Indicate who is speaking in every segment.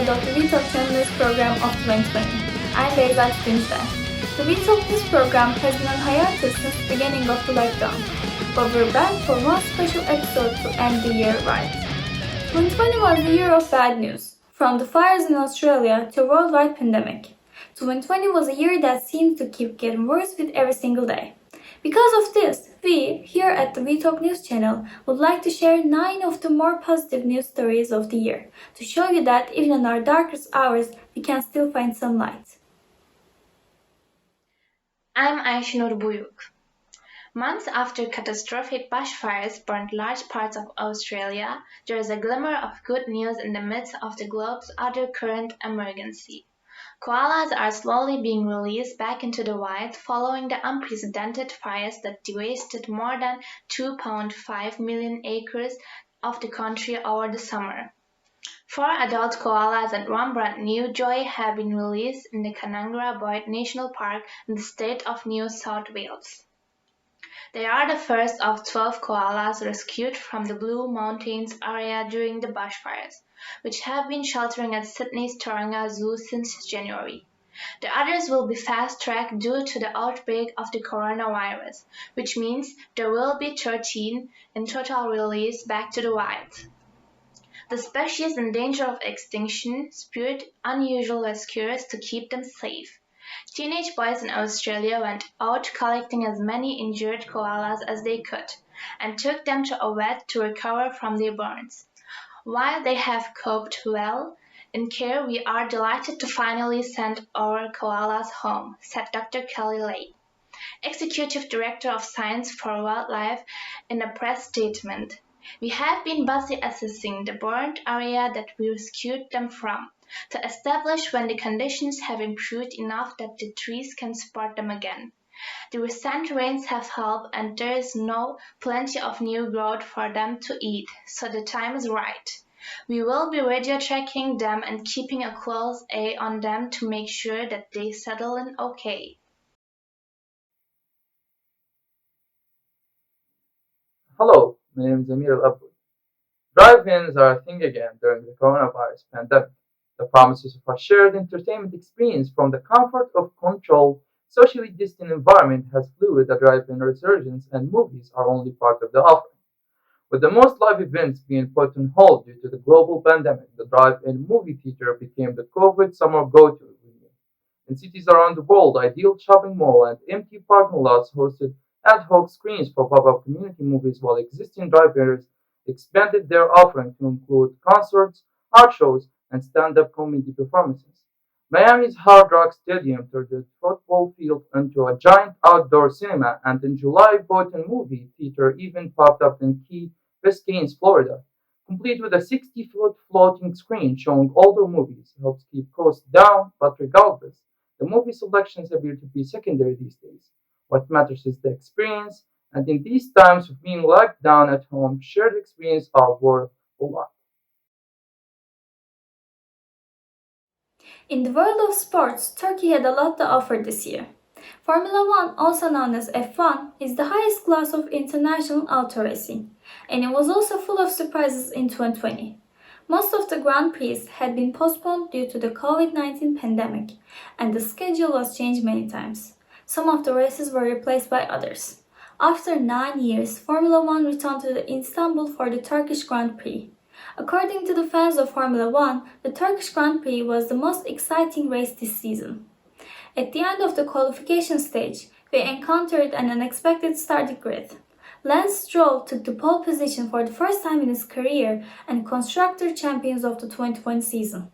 Speaker 1: episode of the WeTalk Channel News program of 2020. I'm Beyza. The WeTalk News program has been on hiatus since the beginning of the lockdown, but we're back for one special episode to end the year right. 2020 was the year of bad news, from the fires in Australia to a worldwide pandemic. 2020 was a year that seemed to keep getting worse with every single day. Because of this, we, here at the WeTalk News channel, would like to share 9 of the more positive news stories of the year, to show you that even in our darkest hours, we can still find some light.
Speaker 2: I'm Ayşenur BUYUK. Months after catastrophic bushfires burned large parts of Australia, there is a glimmer of good news in the midst of the globe's other current emergency. Koalas are slowly being released back into the wild following the unprecedented fires that devastated more than 2.5 million acres of the country over the summer. 4 adult koalas and 1 brand new joey have been released in the Kangaroo National Park in the state of New South Wales. They are the first of 12 koalas rescued from the Blue Mountains area during the bushfires, which have been sheltering at Sydney's Taronga Zoo since January. The others will be fast-tracked due to the outbreak of the coronavirus, which means there will be 13 in total released back to the wild. The species in danger of extinction spurred unusual rescuers to keep them safe. Teenage boys in Australia went out collecting as many injured koalas as they could, and took them to a vet to recover from their burns. While they have coped well in care, we are delighted to finally send our koalas home, said Dr. Kelly Lay, Executive Director of Science for Wildlife, in a press statement. We have been busy assessing the burned area that we rescued them from, to establish when the conditions have improved enough that the trees can support them again. The recent rains have helped, and there is now plenty of new growth for them to eat, so the time is right. We will be radio tracking them and keeping a close eye on them to make sure that they settle in okay.
Speaker 3: Hello, my name is Amyir. Drive-ins are a thing again during the coronavirus pandemic. The promises of a shared entertainment experience from the comfort of controlled, socially distant environment has flew with the drive-in resurgence, and movies are only part of the offering. With the most live events being put on hold due to the global pandemic, the drive-in movie theater became the COVID summer go-to. In cities around the world, ideal shopping mall and empty parking lots hosted ad hoc screens for pop-up community movies, while existing drive-ins expanded their offering to include concerts, art shows, and stand-up comedy performances. Miami's Hard Rock Stadium turned the football field into a giant outdoor cinema, and in July, Boynton Movie Theater even popped up in Key Biscayne, Florida, complete with a 60-foot floating screen showing older movies. Helps keep costs down, but regardless, the movie selections appear to be secondary these days. What matters is the experience, and in these times of being locked down at home, shared experiences are worth a lot.
Speaker 1: In the world of sports, Turkey had a lot to offer this year. Formula One, also known as F1, is the highest class of international auto racing, and it was also full of surprises in 2020. Most of the Grand Prix had been postponed due to the COVID-19 pandemic, and the schedule was changed many times. Some of the races were replaced by others. After 9 years, Formula One returned to Istanbul for the Turkish Grand Prix. According to the fans of Formula One, the Turkish Grand Prix was the most exciting race this season. At the end of the qualification stage, we encountered an unexpected starting grid. Lance Stroll took the pole position for the first time in his career and constructor champions of the 2020 season.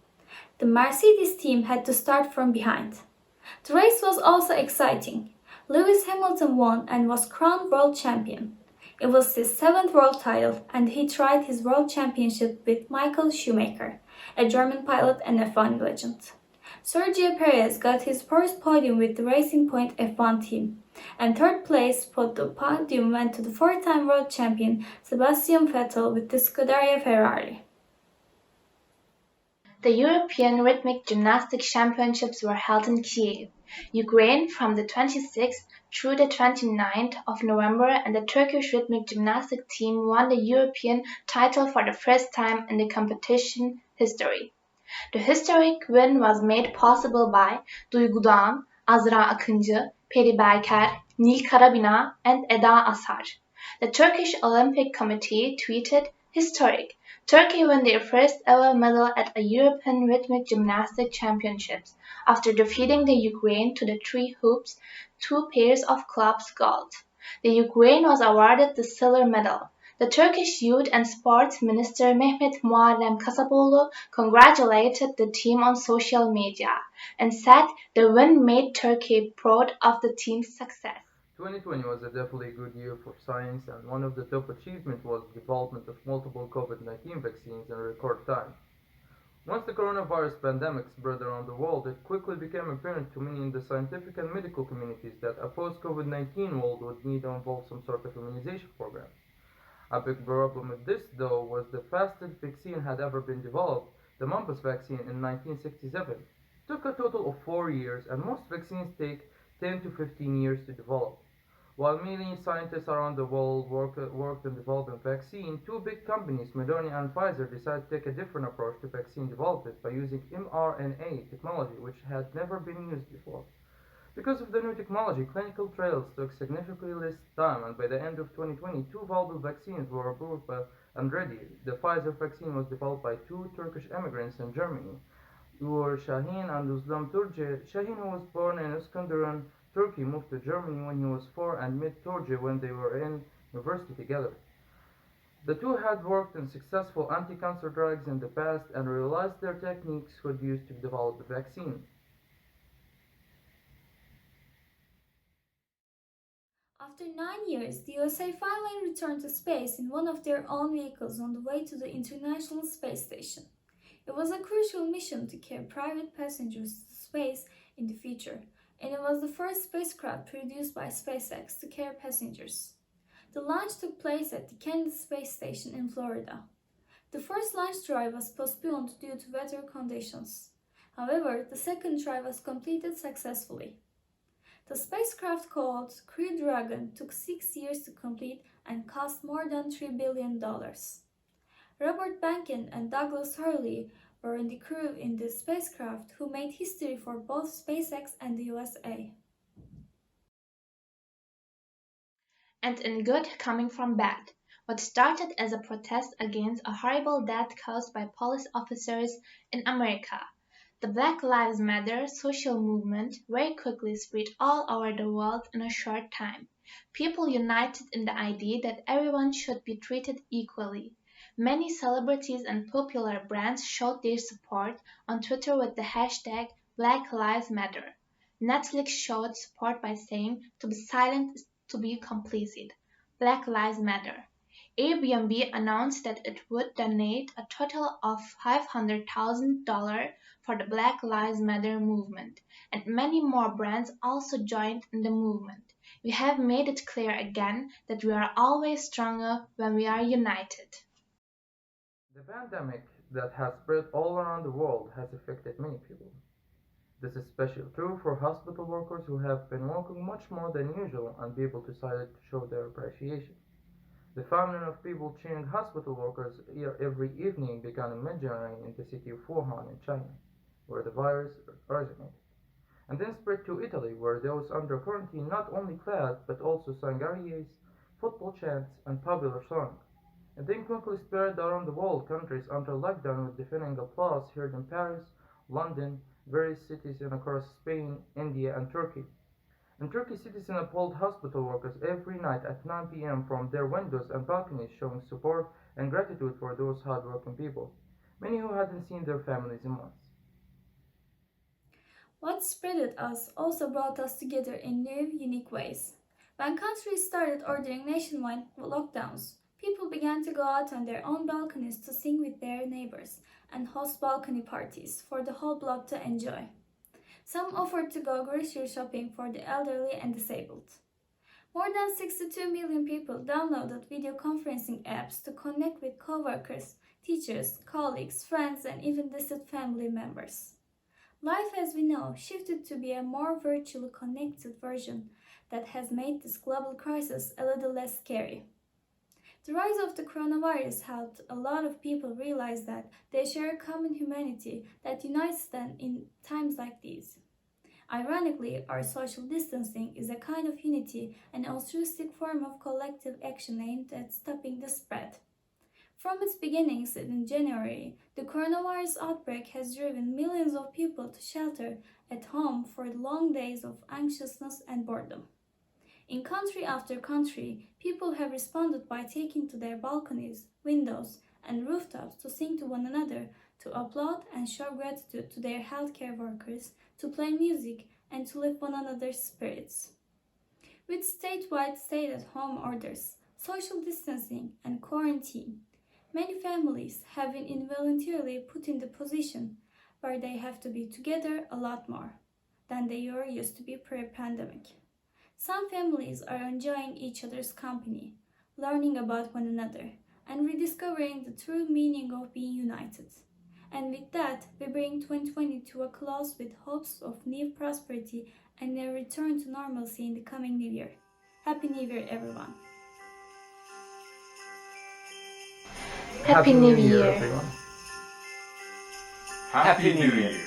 Speaker 1: The Mercedes team had to start from behind. The race was also exciting. Lewis Hamilton won and was crowned world champion. It was his 7th world title, and he tried his world championship with Michael Schumacher, a German pilot and F1 legend. Sergio Perez got his first podium with the Racing Point F1 team, and 3rd place put the podium went to the 4-time world champion Sebastian Vettel with the Scuderia Ferrari.
Speaker 2: The European Rhythmic Gymnastics Championships were held in Kiev, Ukraine from the 26th through the 29th of November, and the Turkish rhythmic gymnastics team won the European title for the first time in the competition history. The historic win was made possible by Duygu Doğan, Azra Akıncı, Peri Berker, Nil Karabina, and Eda Asar. The Turkish Olympic Committee tweeted, "Historic! Turkey won their first ever medal at a European Rhythmic Gymnastics Championships after defeating the Ukraine to the 3 hoops, 2 pairs of clubs gold. The Ukraine was awarded the silver medal. The Turkish Youth and Sports Minister Mehmet Muharrem Kasapoğlu congratulated the team on social media and said the win made Turkey proud of the team's success."
Speaker 3: 2020 was a definitely good year for science, and one of the top achievements was the development of multiple COVID-19 vaccines in record time. Once the coronavirus pandemic spread around the world, it quickly became apparent to many in the scientific and medical communities that a post-COVID-19 world would need to involve some sort of immunization program. A big problem with this, though, was the fastest vaccine had ever been developed, the Mumps vaccine in 1967. It took a total of 4 years, and most vaccines take 10 to 15 years to develop. While many scientists around the world worked on developing a vaccine, 2 big companies, Moderna and Pfizer, decided to take a different approach to vaccine development by using mRNA technology, which had never been used before. Because of the new technology, clinical trials took significantly less time, and by the end of 2020, 2 viable vaccines were approved and ready. The Pfizer vaccine was developed by 2 Turkish immigrants in Germany, Uğur Şahin and Özlem Türkçe. Şahin, who was born in Iskenderun, Turkey, moved to Germany when he was 4 and met Türkçe when they were in university together. The two had worked on successful anti-cancer drugs in the past and realized their techniques could be used to develop the vaccine.
Speaker 1: After 9 years, the USA finally returned to space in one of their own vehicles on the way to the International Space Station. It was a crucial mission to carry private passengers to space in the future, and it was the first spacecraft produced by SpaceX to carry passengers. The launch took place at the Kennedy Space Station in Florida. The first launch drive was postponed due to weather conditions. However, the second try was completed successfully. The spacecraft, called Crew Dragon, took 6 years to complete and cost more than $3 billion. Robert Behnken and Douglas Hurley were in the crew in this spacecraft, who made history for both SpaceX and the USA.
Speaker 2: And in good coming from bad, what started as a protest against a horrible death caused by police officers in America, the Black Lives Matter social movement very quickly spread all over the world in a short time. People united in the idea that everyone should be treated equally. Many celebrities and popular brands showed their support on Twitter with the hashtag Black Lives Matter. Netflix showed support by saying, "To be silent is to be complicit. Black Lives Matter." Airbnb announced that it would donate a total of $500,000 for the Black Lives Matter movement, and many more brands also joined in the movement. We have made it clear again that we are always stronger when we are united.
Speaker 3: The pandemic that has spread all around the world has affected many people. This is especially true for hospital workers who have been working much more than usual and people decided to show their appreciation. The phenomenon of people cheering hospital workers every evening began in mid-January in the city of Wuhan in China, where the virus originated, and then spread to Italy, where those under quarantine not only clapped but also sang arias, football chants, and popular songs. And then quickly spread around the world, countries under lockdown with deafening applause heard in Paris, London, various cities across Spain, India, and Turkey. In Turkey, citizens applaud hospital workers every night at 9 p.m. from their windows and balconies, showing support and gratitude for those hard-working people, many who hadn't seen their families in months.
Speaker 1: What spreaded us also brought us together in new, unique ways. When countries started ordering nationwide lockdowns, people began to go out on their own balconies to sing with their neighbors and host balcony parties for the whole block to enjoy. Some offered to go grocery shopping for the elderly and disabled. More than 62 million people downloaded video conferencing apps to connect with coworkers, teachers, colleagues, friends, and even distant family members. Life as we know shifted to be a more virtually connected version that has made this global crisis a little less scary. The rise of the coronavirus helped a lot of people realize that they share a common humanity that unites them in times like these. Ironically, our social distancing is a kind of unity, an altruistic form of collective action aimed at stopping the spread. From its beginnings in January, the coronavirus outbreak has driven millions of people to shelter at home for long days of anxiousness and boredom. In country after country, people have responded by taking to their balconies, windows, and rooftops to sing to one another, to applaud and show gratitude to their healthcare workers, to play music, and to lift one another's spirits. With statewide stay-at-home orders, social distancing, and quarantine, many families have been involuntarily put in the position where they have to be together a lot more than they were used to be pre-pandemic. Some families are enjoying each other's company, learning about one another, and rediscovering the true meaning of being united. And with that, we bring 2020 to a close with hopes of new prosperity and a return to normalcy in the coming new year. Happy New Year, everyone!
Speaker 2: Happy New Year.
Speaker 3: everyone!
Speaker 4: Happy New Year!